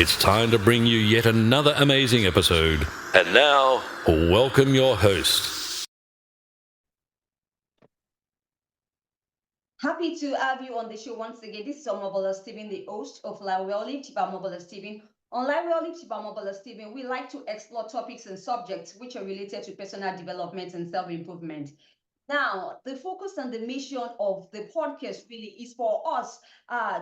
It's time to bring you yet another amazing episode. And now, welcome your host. Happy to have you on the show once again. This is Omobola Stephen, the host of Life Well Lived by Omobola Stephen. On Life Well Lived by Omobola Stephen, we like to explore topics and subjects which are related to personal development and self-improvement. Now, the focus and the mission of the podcast really is for us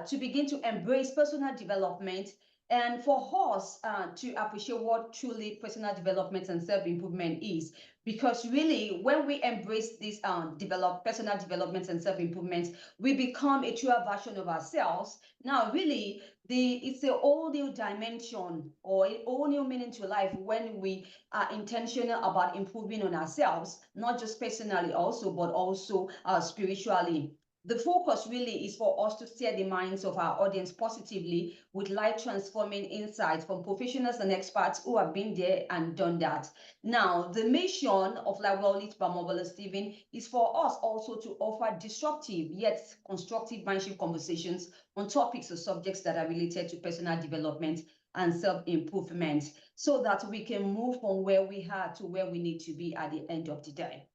to begin to embrace personal development and for us to appreciate what truly personal development and self-improvement is. Because really, when we embrace this personal development and self-improvement, we become a truer version of ourselves. Now, really, it's a whole new dimension or a whole new meaning to life when we are intentional about improving on ourselves, not just personally also, but also spiritually. The focus really is for us to steer the minds of our audience positively with life transforming insights from professionals and experts who have been there and done that. Now, the mission of Life Well Lit by Omobola Stephen is for us also to offer disruptive yet constructive mindship conversations on topics or subjects that are related to personal development and self-improvement so that we can move from where we are to where we need to be at the end of the day.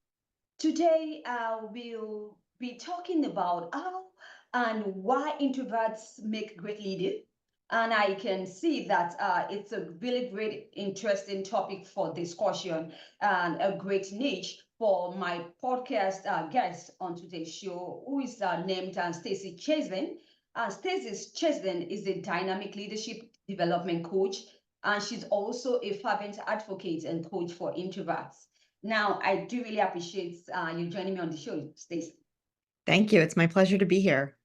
Today, we'll be talking about how and why introverts make great leaders. And I can see that it's a really great, interesting topic for discussion and a great niche for my podcast guest on today's show, who is named Stacey Chazin. Stacey Chazin is a dynamic leadership development coach, and she's also a fervent advocate and coach for introverts. Now, I do really appreciate you joining me on the show, Stacey. Thank you. It's my pleasure to be here.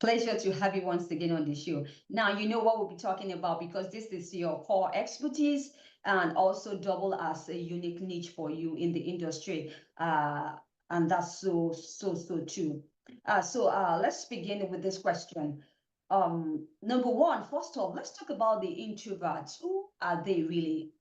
Pleasure to have you once again on the show. Now, you know what we'll be talking about because this is your core expertise and also double as a unique niche for you in the industry. And that's so true. Let's begin with this question. Number one, first off, let's talk about the introverts. Who are they really?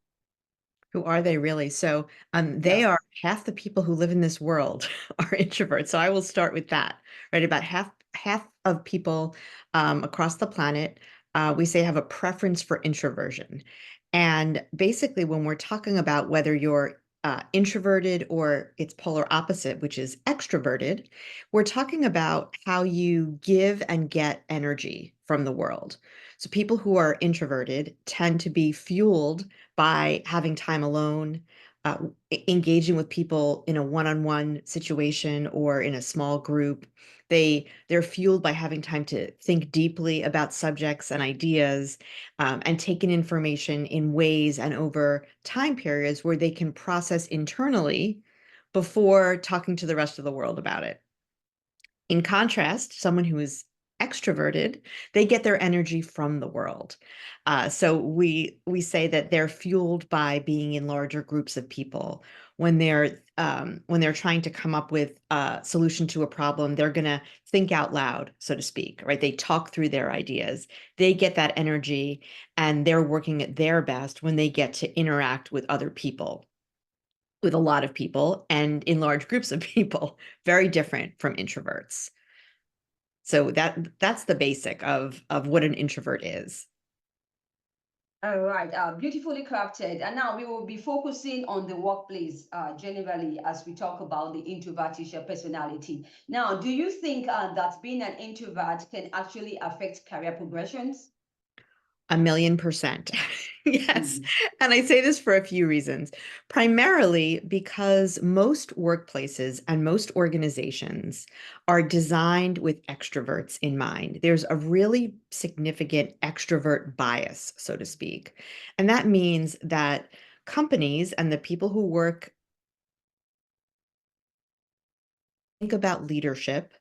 Who are they really? So they Yeah. are half the people who live in this world are introverts. So I will start with that, right? About half of people across the planet, we say have a preference for introversion. And basically, when we're talking about whether you're introverted or its polar opposite, which is extroverted, we're talking about how you give and get energy from the world. So people who are introverted tend to be fueled by having time alone, engaging with people in a one-on-one situation or in a small group. They're fueled by having time to think deeply about subjects and ideas, and take in information in ways and over time periods where they can process internally before talking to the rest of the world about it. In contrast, someone who is extroverted, they get their energy from the world. So we say that they're fueled by being in larger groups of people. When they're trying to come up with a solution to a problem, they're going to think out loud, so to speak, right? They talk through their ideas. They get that energy, and they're working at their best when they get to interact with other people, with a lot of people and in large groups of people, very different from introverts. So that's the basic of what an introvert is. All right, beautifully crafted. And now we will be focusing on the workplace generally as we talk about the introvertish personality. Now, do you think that being an introvert can actually affect career progressions? 1,000,000%. Yes. Mhm. And I say this for a few reasons. Primarily because most workplaces and most organizations are designed with extroverts in mind. There's a really significant extrovert bias, so to speak. And that means that companies and the people who work think about leadership,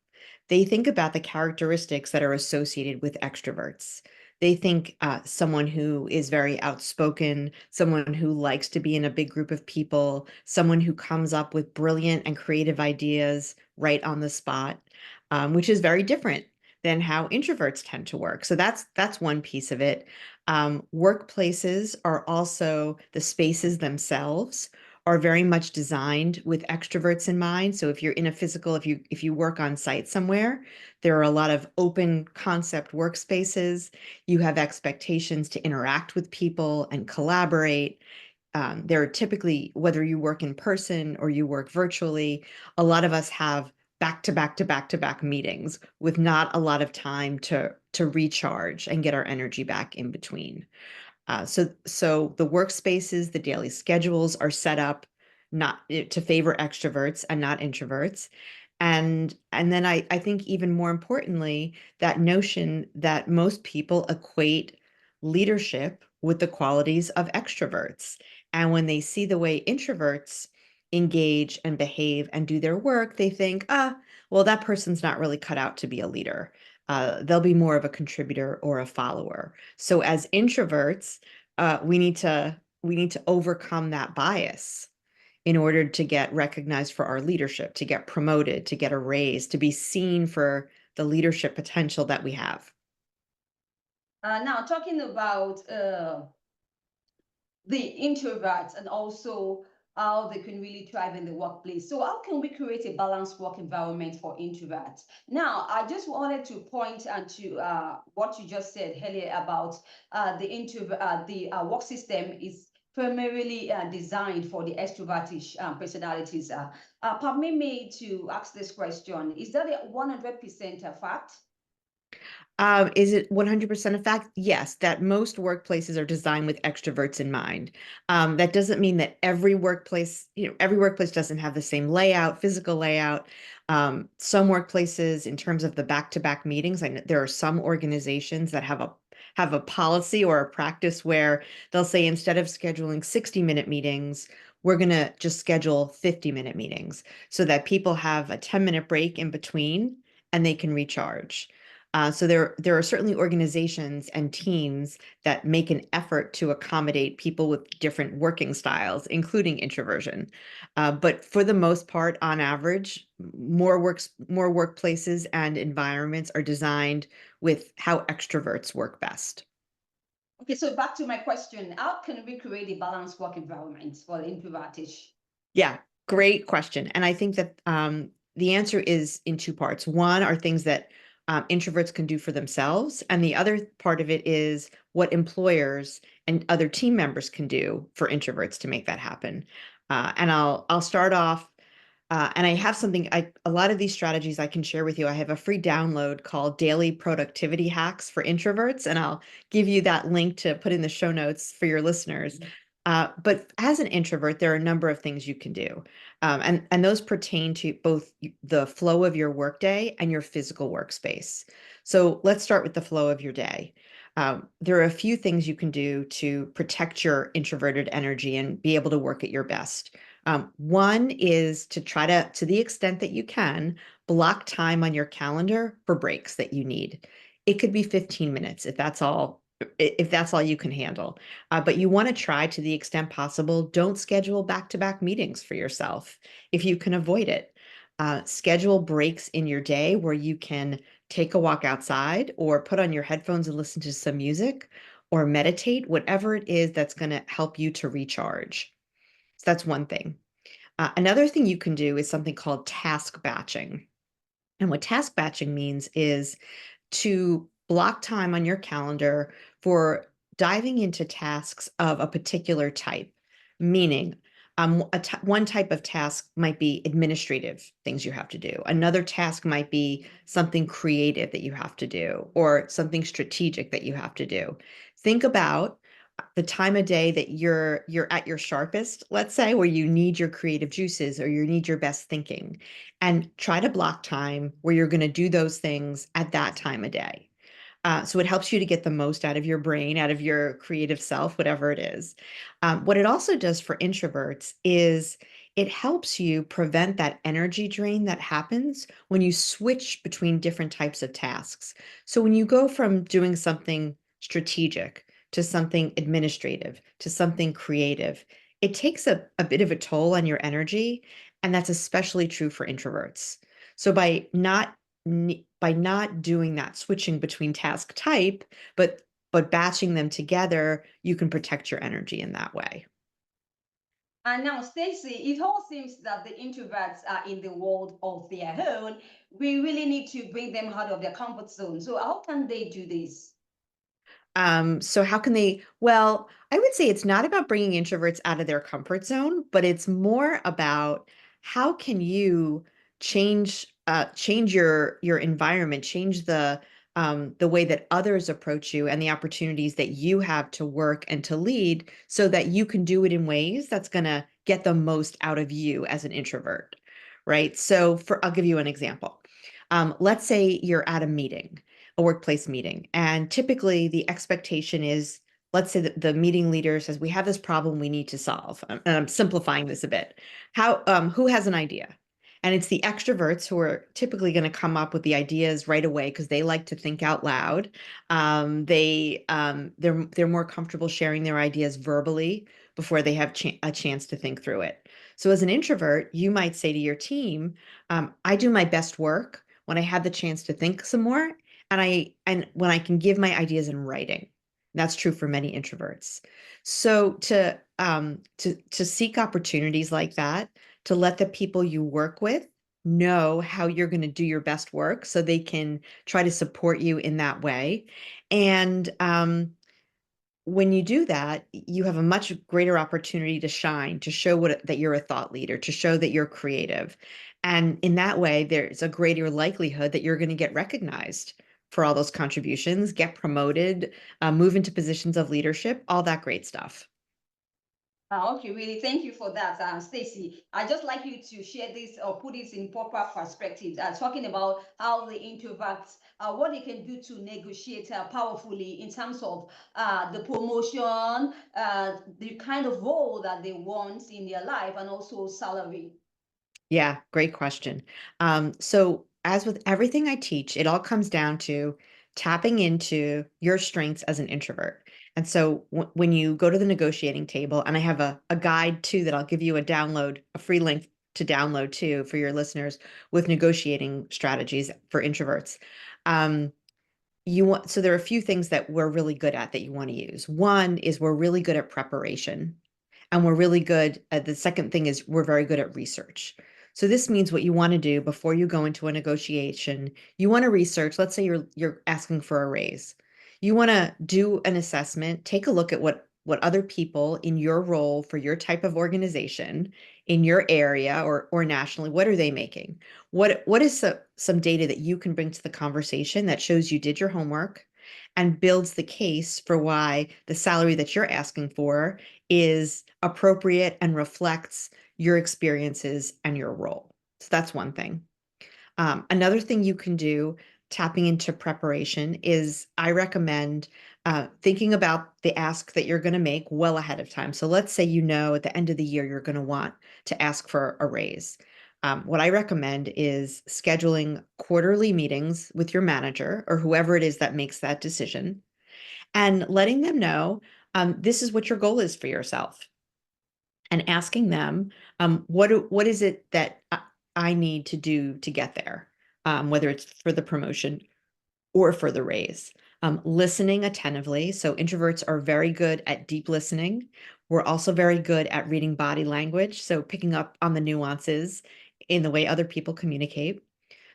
they think about the characteristics that are associated with extroverts. They think someone who is very outspoken, someone who likes to be in a big group of people, someone who comes up with brilliant and creative ideas right on the spot, which is very different than how introverts tend to work. So that's one piece of it. Workplaces are also the spaces themselves are very much designed with extroverts in mind. So if you're in a physical, if you work on site somewhere, there are a lot of open concept workspaces. You have expectations to interact with people and collaborate. There are typically, whether you work in person or you work virtually, a lot of us have back to back to back to back meetings with not a lot of time to recharge and get our energy back in between. So the workspaces, the daily schedules are set up not to favor extroverts and not introverts. And then I think even more importantly, that notion that most people equate leadership with the qualities of extroverts. And when they see the way introverts engage and behave and do their work, they think, well, that person's not really cut out to be a leader. They'll be more of a contributor or a follower. So as introverts, we need to overcome that bias in order to get recognized for our leadership, to get promoted, to get a raise, to be seen for the leadership potential that we have. Now, talking about the introverts and also how they can really thrive in the workplace. So how can we create a balanced work environment for introverts? Now, I just wanted to point to what you just said earlier about the work system is primarily designed for the extrovertish personalities. Permit me to ask this question. Is that a 100% a fact? Is it 100% a fact? Yes, that most workplaces are designed with extroverts in mind. That doesn't mean that every workplace doesn't have the same layout, physical layout. Some workplaces, in terms of the back-to-back meetings, I know there are some organizations that have a policy or a practice where they'll say instead of scheduling 60-minute meetings, we're going to just schedule 50-minute meetings so that people have a 10-minute break in between and they can recharge. So there are certainly organizations and teams that make an effort to accommodate people with different working styles, including introversion. But for the most part, on average, more workplaces and environments are designed with how extroverts work best. Okay, so back to my question. How can we create a balanced work environment for introvertish? Yeah, great question. And I think that the answer is in two parts. One are things that introverts can do for themselves, and the other part of it is what employers and other team members can do for introverts to make that happen. And I'll start off. And I have a lot of these strategies I can share with you. I have a free download called Daily Productivity Hacks for Introverts, and I'll give you that link to put in the show notes for your listeners. But as an introvert, there are a number of things you can do. And those pertain to both the flow of your workday and your physical workspace. So let's start with the flow of your day. There are a few things you can do to protect your introverted energy and be able to work at your best. One is to try to the extent that you can, block time on your calendar for breaks that you need. It could be 15 minutes if that's all you can handle. But you want to try to the extent possible, don't schedule back-to-back meetings for yourself if you can avoid it. Schedule breaks in your day where you can take a walk outside or put on your headphones and listen to some music or meditate, whatever it is that's going to help you to recharge. So that's one thing. Another thing you can do is something called task batching. And what task batching means is to block time on your calendar for diving into tasks of a particular type, meaning one type of task might be administrative things you have to do. Another task might be something creative that you have to do or something strategic that you have to do. Think about the time of day that you're at your sharpest, let's say, where you need your creative juices or you need your best thinking, and try to block time where you're going to do those things at that time of day. So it helps you to get the most out of your brain, out of your creative self, whatever it is. What it also does for introverts is it helps you prevent that energy drain that happens when you switch between different types of tasks. So when you go from doing something strategic to something administrative to something creative, it takes a bit of a toll on your energy. And that's especially true for introverts. So by not doing that switching between task type, but batching them together, you can protect your energy in that way. And now, Stacey, it all seems that the introverts are in the world of their own. We really need to bring them out of their comfort zone. So, how can they do this? So how can they, well, I would say it's not about bringing introverts out of their comfort zone, but it's more about how can you change your environment, change the way that others approach you and the opportunities that you have to work and to lead so that you can do it in ways that's going to get the most out of you as an introvert, right? So I'll give you an example. Let's say you're at a meeting, a workplace meeting. And typically the expectation is, let's say that the meeting leader says, we have this problem we need to solve. And I'm simplifying this a bit. Who has an idea? And it's the extroverts who are typically going to come up with the ideas right away because they like to think out loud. They're more comfortable sharing their ideas verbally before they have a chance to think through it. So as an introvert, you might say to your team, I do my best work when I have the chance to think some more and when I can give my ideas in writing. That's true for many introverts. So to seek opportunities like that, to let the people you work with know how you're going to do your best work so they can try to support you in that way. And when you do that, you have a much greater opportunity to shine, to show that you're a thought leader, to show that you're creative. And in that way, there's a greater likelihood that you're going to get recognized for all those contributions, get promoted, move into positions of leadership, all that great stuff. Okay, really, thank you for that, Stacey. I just like you to share this or put this in proper perspective. Talking about how the introverts, what they can do to negotiate powerfully in terms of the promotion, the kind of role that they want in their life, and also salary. Yeah, great question. So as with everything I teach, it all comes down to tapping into your strengths as an introvert. And so when you go to the negotiating table, and I have a guide too that I'll give you a download, a free link to download too for your listeners with negotiating strategies for introverts. Um, so there are a few things that we're really good at that you want to use. One is we're really good at preparation. And we're really good at the second thing is we're very good at research. So this means what you want to do before you go into a negotiation, you want to research, let's say you're asking for a raise. You want to do an assessment, take a look at what other people in your role for your type of organization in your area or nationally, what are they making? What is some data that you can bring to the conversation that shows you did your homework and builds the case for why the salary that you're asking for is appropriate and reflects your experiences and your role. So that's one thing. Another thing you can do, tapping into preparation, is I recommend thinking about the ask that you're going to make well ahead of time. So let's say you know at the end of the year you're going to want to ask for a raise. What I recommend is scheduling quarterly meetings with your manager or whoever it is that makes that decision and letting them know this is what your goal is for yourself and asking them what is it that I need to do to get there, whether it's for the promotion or for the raise. Listening attentively. So introverts are very good at deep listening. We're also very good at reading body language, so picking up on the nuances in the way other people communicate.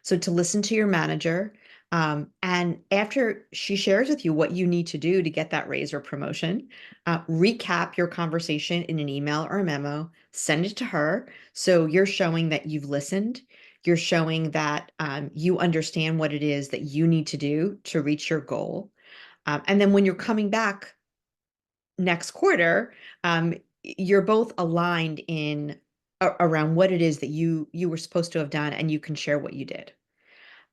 So to listen to your manager, and after she shares with you what you need to do to get that raise or promotion, recap your conversation in an email or a memo, send it to her. So you're showing that you've listened. You're showing that you understand what it is that you need to do to reach your goal. And then when you're coming back next quarter, you're both aligned in around what it is that you were supposed to have done, and you can share what you did.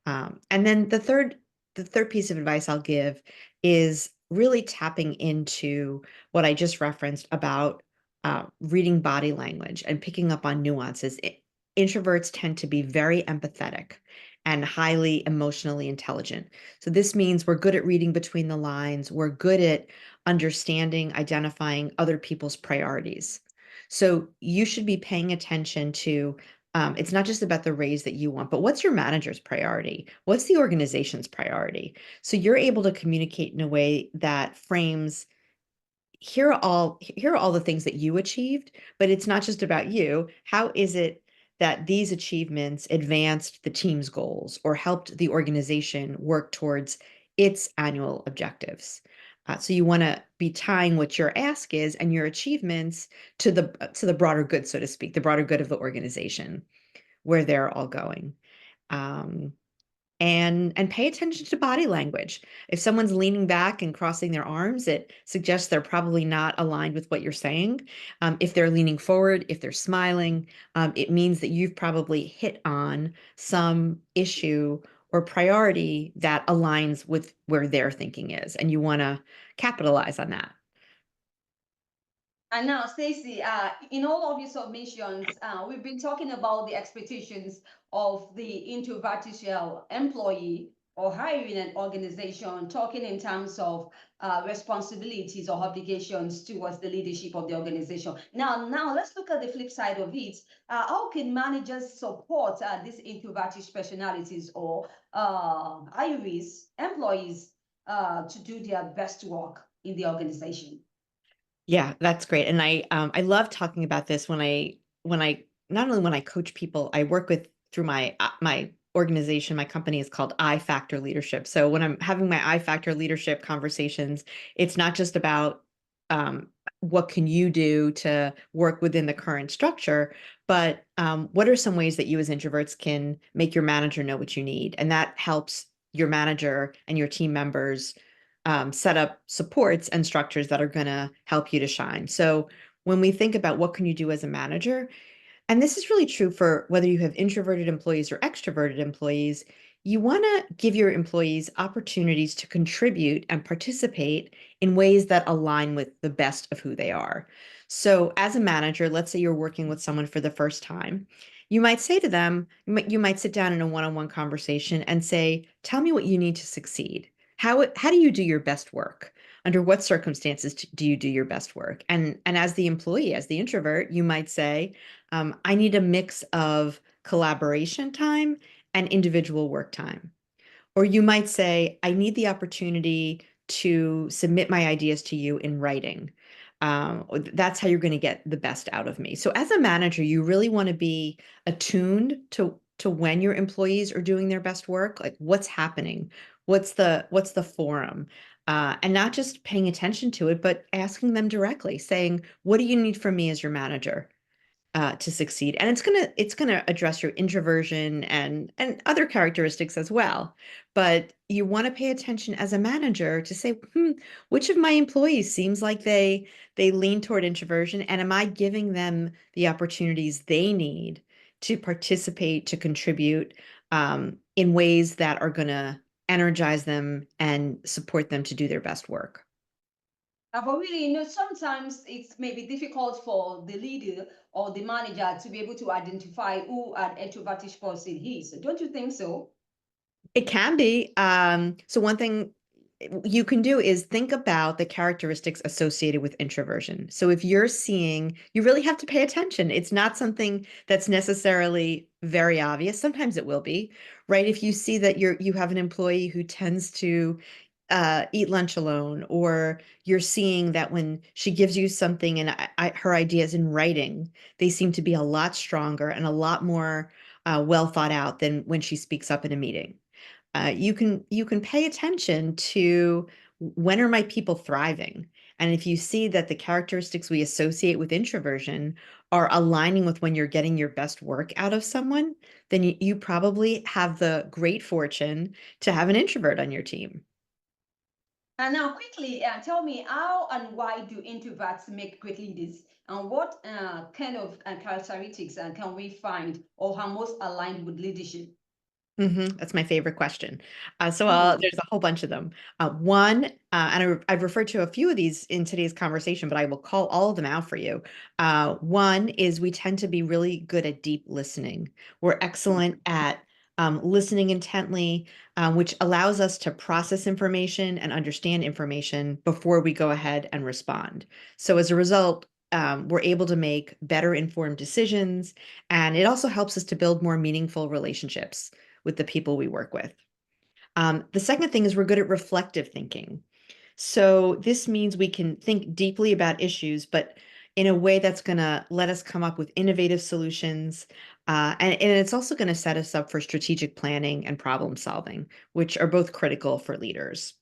And then the third piece of advice I'll give is really tapping into what I just referenced about reading body language and picking up on nuances. Introverts tend to be very empathetic and highly emotionally intelligent. So this means we're good at reading between the lines. We're good at understanding, identifying other people's priorities. So you should be paying attention to it's not just about the raise that you want, but what's your manager's priority? What's the organization's priority? So you're able to communicate in a way that frames here are all the things that you achieved, but it's not just about you. How is it that these achievements advanced the team's goals or helped the organization work towards its annual objectives? So you want to be tying what your ask is and your achievements to the broader good, so to speak, the broader good of the organization, where they're all going. Um, and pay attention to body language. If someone's leaning back and crossing their arms, it suggests they're probably not aligned with what you're saying. If they're leaning forward, if they're smiling, it means that you've probably hit on some issue or priority that aligns with where their thinking is, and you want to capitalize on that. And now, Stacey, in all of your submissions, we've been talking about the expectations of the introverted employee or hiring an organization, talking in terms of responsibilities or obligations towards the leadership of the organization. Now let's look at the flip side of it. How can managers support these introverted personalities or IUs, employees, to do their best work in the organization? Yeah, that's great. And I love talking about this when I not only when I coach people, I work with through my organization, my company is called I Factor Leadership. So when I'm having my I Factor leadership conversations, it's not just about what can you do to work within the current structure, but what are some ways that you as introverts can make your manager know what you need? And that helps your manager and your team members set up supports and structures that are going to help you to shine. So when we think about what can you do as a manager, and this is really true for whether you have introverted employees or extroverted employees, you want to give your employees opportunities to contribute and participate in ways that align with the best of who they are. So as a manager, let's say you're working with someone for the first time, you might say to them, you might sit down in a one-on-one conversation and say, tell me what you need to succeed. How do you do your best work? Under what circumstances do you do your best work? And as the employee, as the introvert, you might say, I need a mix of collaboration time and individual work time. Or you might say, I need the opportunity to submit my ideas to you in writing. That's how you're going to get the best out of me. So as a manager, you really want to be attuned to when your employees are doing their best work, like what's happening, what's the forum, and not just paying attention to it, but asking them directly, saying, what do you need from me as your manager? To succeed, and it's gonna address your introversion and other characteristics as well. But you want to pay attention as a manager to say, which of my employees seems like they lean toward introversion, and am I giving them the opportunities they need to participate, to contribute in ways that are going to energize them and support them to do their best work. But really, sometimes it's maybe difficult for the leader or the manager to be able to identify who an introverted person is. Don't you think so? It can be. So one thing you can do is think about the characteristics associated with introversion. So if you're seeing, you really have to pay attention. It's not something that's necessarily very obvious. Sometimes it will be, right? If you see that you have an employee who tends to eat lunch alone, or you're seeing that when she gives you something and her ideas in writing, they seem to be a lot stronger and a lot more well thought out than when she speaks up in a meeting. You can pay attention to when are my people thriving, and if you see that the characteristics we associate with introversion are aligning with when you're getting your best work out of someone, then you probably have the great fortune to have an introvert on your team. And now, quickly, tell me how and why do introverts make great leaders? And what kind of characteristics can we find or are most aligned with leadership? That's my favorite question. So Hmm. there's a whole bunch of them. One, and I've referred to a few of these in today's conversation, but I will call all of them out for you. One is we tend to be really good at deep listening. We're excellent at listening intently, which allows us to process information and understand information before we go ahead and respond. So as a result, we're able to make better informed decisions, and it also helps us to build more meaningful relationships with the people we work with. The second thing is we're good at reflective thinking. So this means we can think deeply about issues, but in a way that's going to let us come up with innovative solutions. And it's also going to set us up for strategic planning and problem solving, which are both critical for leaders.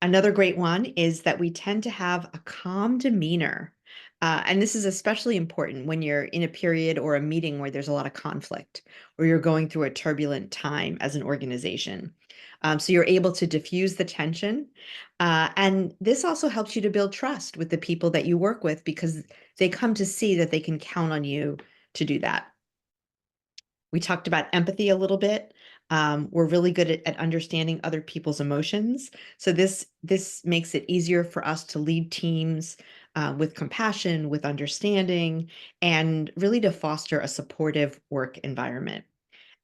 Another great one is that we tend to have a calm demeanor. And this is especially important when you're in a period or a meeting where there's a lot of conflict or you're going through a turbulent time as an organization. So you're able to diffuse the tension. And this also helps you to build trust with the people that you work with because they come to see that they can count on you to do that. We talked about empathy a little bit. We're really good at understanding other people's emotions. So this makes it easier for us to lead teams with compassion, with understanding, and really to foster a supportive work environment.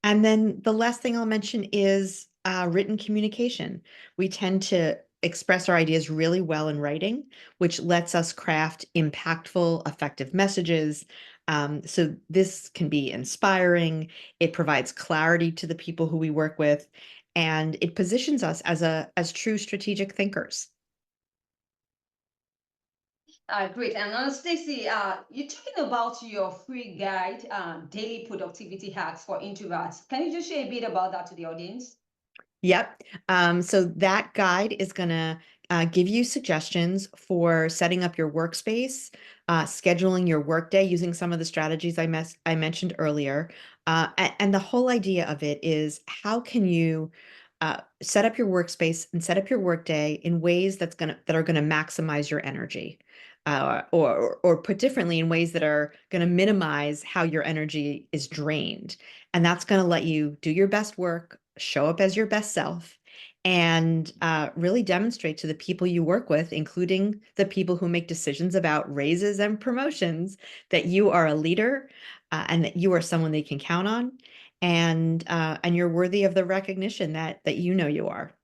And then the last thing I'll mention is written communication. We tend to express our ideas really well in writing, which lets us craft impactful, effective messages. So this can be inspiring. It provides clarity to the people who we work with, and it positions us as true strategic thinkers. Great. And Stacey, you're talking about your free guide, Daily Productivity Hacks for Introverts. Can you just share a bit about that to the audience? Yep. So that guide is going to give you suggestions for setting up your workspace, scheduling your workday using some of the strategies I mentioned earlier. And the whole idea of it is how can you set up your workspace and set up your workday in ways that are going to maximize your energy, or put differently, in ways that are going to minimize how your energy is drained. And that's going to let you do your best work, show up as your best self, and really demonstrate to the people you work with, including the people who make decisions about raises and promotions, that you are a leader, and that you are someone they can count on, and you're worthy of the recognition that you know you are.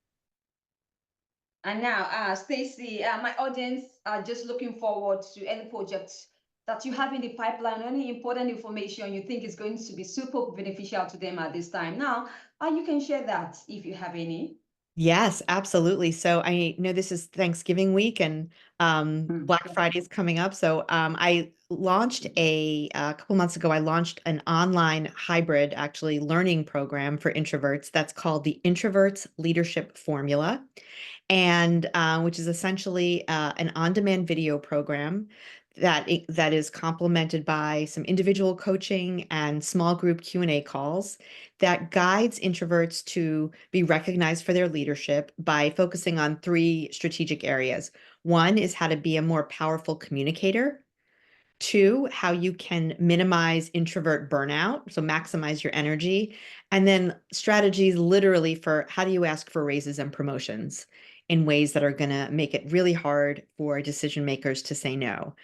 And now, Stacey, my audience are just looking forward to any projects that you have in the pipeline, any important information you think is going to be super beneficial to them at this time. Now, you can share that if you have any. Yes, absolutely. So I know this is Thanksgiving week and Black Friday is coming up. So I launched a couple months ago, I launched an online hybrid actually learning program for introverts that's called the Introverts Leadership Formula, and which is essentially an on-demand video program that is complemented by some individual coaching and small group Q&A calls that guides introverts to be recognized for their leadership by focusing on three strategic areas. One is how to be a more powerful communicator. Two, how you can minimize introvert burnout, so maximize your energy. And then strategies literally for how do you ask for raises and promotions in ways that are going to make it really hard for decision makers to say no.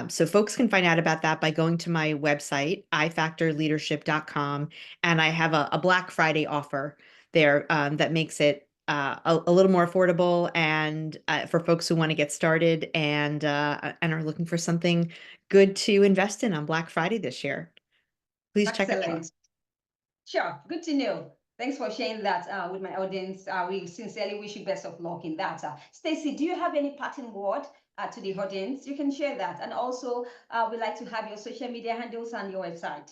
So folks can find out about that by going to my website, ifactorleadership.com. And I have a Black Friday offer there that makes it a little more affordable, and for folks who want to get started and are looking for something good to invest in on Black Friday this year. Please check it out. Excellent. Sure, good to know. Thanks for sharing that with my audience. We sincerely wish you best of luck in that. Stacey, do you have any parting word to the audience? You can share that. And also, we'd like to have your social media handles and your website.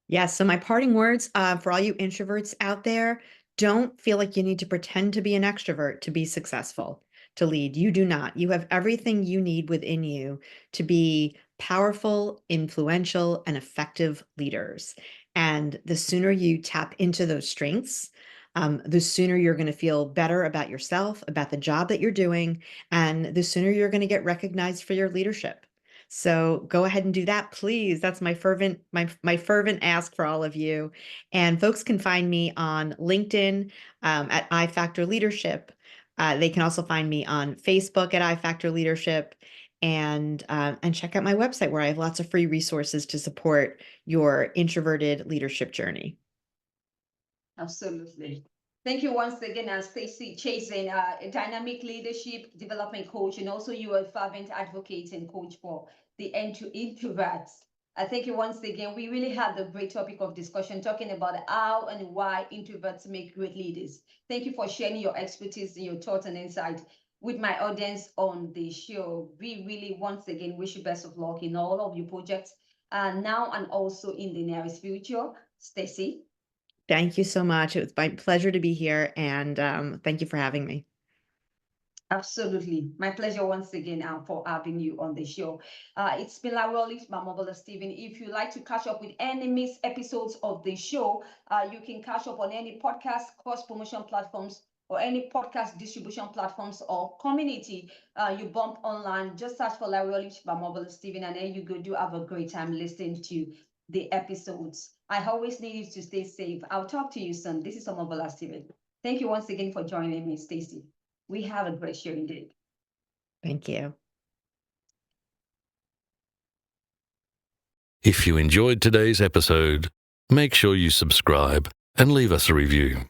Yes, so my parting words for all you introverts out there, don't feel like you need to pretend to be an extrovert to be successful, to lead. You do not. You have everything you need within you to be powerful, influential, and effective leaders. And the sooner you tap into those strengths, the sooner you're going to feel better about yourself, about the job that you're doing, and the sooner you're going to get recognized for your leadership. So go ahead and do that, please. That's my fervent ask for all of you. And folks can find me on LinkedIn at iFactor Leadership. They can also find me on Facebook at iFactor Leadership, and check out my website where I have lots of free resources to support your introverted leadership journey. Absolutely. Thank you once again, Stacey Chazin, a dynamic leadership development coach, and also you are a fervent advocate and coach for the introverts. Thank you once again. We really had a great topic of discussion talking about how and why introverts make great leaders. Thank you for sharing your expertise and your thoughts and insight. with my audience on the show. We really, once again, wish you best of luck in all of your projects now and also in the nearest future. Stacey. Thank you so much. It was my pleasure to be here, and thank you for having me. Absolutely. My pleasure once again for having you on the show. It's been Larry by Omobola Stephen. If you like to catch up with any missed episodes of the show, you can catch up on any podcast cross promotion platforms or any podcast distribution platforms or community. You bump online, just search for Larry by Omobola Stephen, and then you go do have a great time listening to the episodes. I always need you to stay safe. I'll talk to you soon. This is Omobola Stephen. Thank you once again for joining me, Stacey. We have a great show indeed. Thank you. If you enjoyed today's episode, make sure you subscribe and leave us a review.